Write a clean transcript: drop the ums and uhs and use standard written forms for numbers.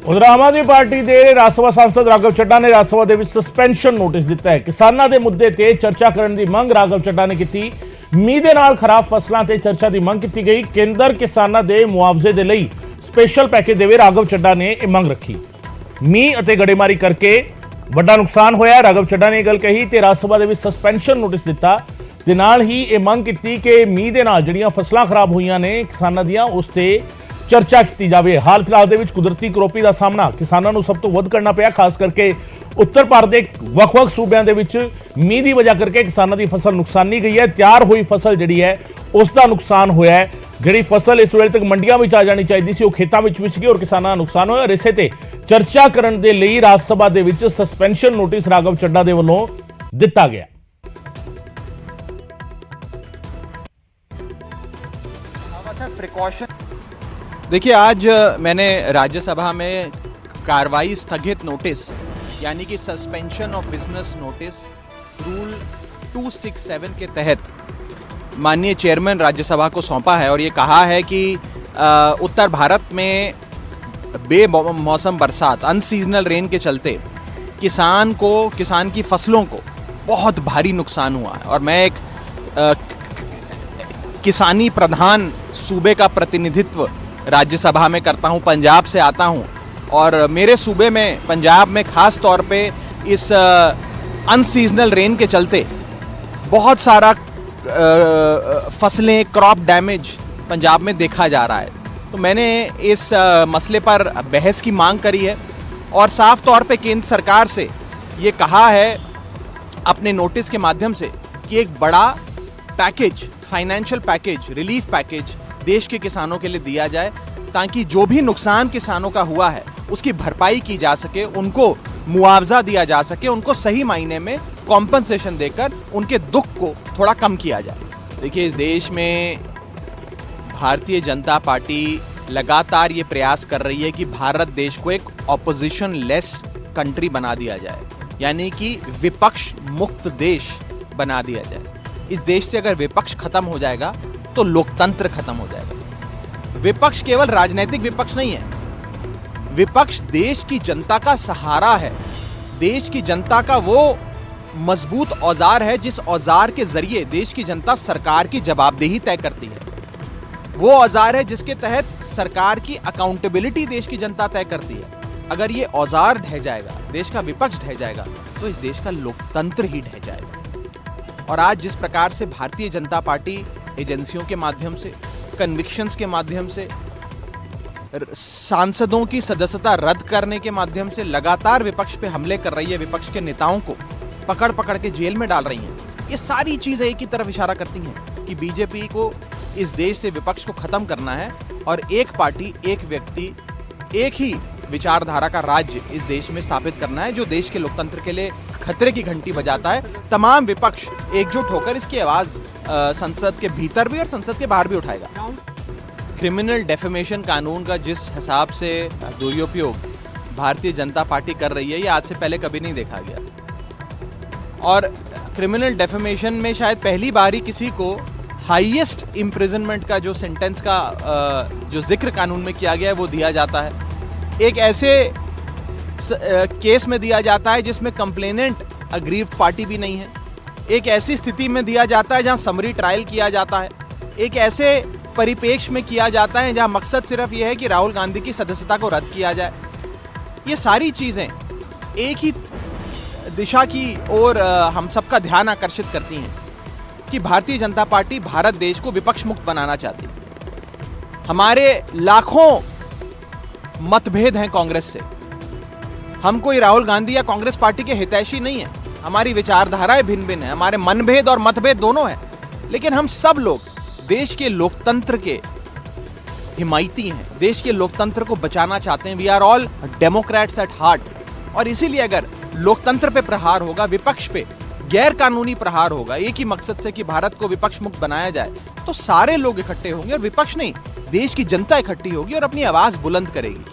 उधर आम आदमी पार्टी के राज सभा सांसद राघव चड्ढा ने राज सभा के सस्पेंशन नोटिस दिता है। किसानों के मुद्दे ते चर्चा करने की मंग राघव चड्ढा ने की। मीह के नाल खराब फसलों ते चर्चा की मंग की गई। केंद्र किसानों के मुआवजे के लिए स्पेशल पैकेज देवे, राघव चड्ढा ने यह मंग रखी। मीह और गड़ेमारी करके वड्डा नुकसान होया, राघव चड्ढा ने यह गल कही तो राज सभा के सस्पेंशन नोटिस दिता ते नाल ही यह मंग की कि मीह के नाल जिहड़ियां फसलां खराब हुई ने किसानों दियां उस ते चर्चा की जाए। हाल फिलहाल दे विच कुदरती करोपी का सामना किसानों को सब तो वध करना पिया, खास करके उत्तर भारत के वख-वख सूबों के विच मीह की वजह करके किसानों की फसल नुकसानी गई है। तैयार हुई फसल जिहड़ी है उसका नुकसान होया है। जिहड़ी फसल इस वेले तक मंडियां में आ जानी चाहिए सी, वो खेतों में भी सी और किसानों का नुकसान होया। इसे ते चर्चा करने के लिए राज सभा दे विच सस्पेंशन नोटिस राघव चड्ढा दे वल्लों दिता गया। प्रिकॉशन देखिए, आज मैंने राज्यसभा में कार्रवाई स्थगित नोटिस यानी कि suspension of business notice rule 267 के तहत माननीय चेयरमैन राज्यसभा को सौंपा है और ये कहा है कि उत्तर भारत में बेमौसम बरसात अनसीजनल रेन के चलते किसान की फसलों को बहुत भारी नुकसान हुआ है। और मैं एक किसानी प्रधान सूबे का प्रतिनिधित्व राज्यसभा में करता हूं, पंजाब से आता हूं और मेरे सूबे में पंजाब में खास तौर पे इस अनसीजनल रेन के चलते बहुत सारा फसलें क्रॉप डैमेज पंजाब में देखा जा रहा है। तो मैंने इस मसले पर बहस की मांग करी है और साफ तौर पे केंद्र सरकार से ये कहा है अपने नोटिस के माध्यम से कि एक बड़ा package, financial package, relief package देश के किसानों के लिए दिया जाए ताकि जो भी नुकसान किसानों का हुआ है उसकी भरपाई की जा सके, उनको मुआवजा दिया जा सके, उनको सही मायने में कॉम्पनसेशन देकर उनके दुख को थोड़ा कम किया जाए। देखिए, इस देश में भारतीय जनता पार्टी लगातार ये प्रयास कर रही है कि भारत देश को एक ऑपोजिशन लेस कंट्री बना दिया जाए, यानी कि विपक्ष मुक्त देश बना दिया जाए। इस देश से अगर विपक्ष खत्म हो जाएगा तो लोकतंत्र खत्म हो जाएगा। विपक्ष केवल राजनीतिक विपक्ष नहीं है, विपक्ष देश की जनता का सहारा है, देश की जनता का वो मजबूत औजार है जिस औजार के जरिए देश की जनता सरकार की जवाबदेही तय करती है। वो औजार है जिसके तहत सरकार की अकाउंटेबिलिटी देश की जनता तय करती है। अगर ये औजार ढह जाएगा, देश का विपक्ष ढह जाएगा, तो इस देश का लोकतंत्र ही ढह जाएगा। और आज जिस प्रकार से भारतीय जनता पार्टी एजेंसियों के माध्यम से, कन्विक्शंस के माध्यम से, सांसदों की सदस्यता रद्द करने के माध्यम से लगातार विपक्ष पे हमले कर रही है, विपक्ष के नेताओं को पकड़ पकड़ के जेल में डाल रही हैं, ये सारी चीजें एक ही तरफ इशारा करती हैं कि बीजेपी को इस देश से विपक्ष को खत्म करना है और एक पार्टी, एक व्यक्ति, एक ही विचारधारा का राज्य इस देश में स्थापित करना है जो देश के लोकतंत्र के लिए खतरे की घंटी बजाता है। तमाम विपक्ष एकजुट होकर इसकी आवाज संसद के भीतर भी और संसद के बाहर भी उठाएगा। क्रिमिनल डेफेमेशन कानून का जिस हिसाब से दुरुपयोग भारतीय जनता पार्टी कर रही है, ये आज से पहले कभी नहीं देखा गया। और क्रिमिनल डेफेमेशन में शायद पहली बार ही किसी को हाईएस्ट इम्प्रिजनमेंट का जो सेंटेंस का जो जिक्र कानून में किया गया है वो दिया जाता है। एक ऐसे केस में दिया जाता है जिसमें कंप्लेनेंट अग्रीव्ड पार्टी भी नहीं है। एक ऐसी स्थिति में दिया जाता है जहां समरी ट्रायल किया जाता है। एक ऐसे परिपेक्ष में किया जाता है जहां मकसद सिर्फ यह है कि राहुल गांधी की सदस्यता को रद्द किया जाए। ये सारी चीजें एक ही दिशा की ओर हम सबका ध्यान आकर्षित करती हैं कि भारतीय जनता पार्टी भारत देश को विपक्ष मुक्त बनाना चाहती है। हमारे लाखों मतभेद हैं कांग्रेस से, हम कोई राहुल गांधी या कांग्रेस पार्टी के हितैषी नहीं है। हमारी विचारधाराएं भिन्न भिन्न है, हमारे मनभेद और मतभेद दोनों हैं, लेकिन हम सब लोग देश के लोकतंत्र के हिमायती हैं, देश के लोकतंत्र को बचाना चाहते हैं। We are all democrats at heart. और इसीलिए अगर लोकतंत्र पे प्रहार होगा, विपक्ष पे गैर कानूनी प्रहार होगा, एक ही मकसद से कि भारत को विपक्ष मुक्त बनाया जाए, तो सारे लोग इकट्ठे होंगे और विपक्ष नहीं, देश की जनता इकट्ठी होगी और अपनी आवाज बुलंद करेगी।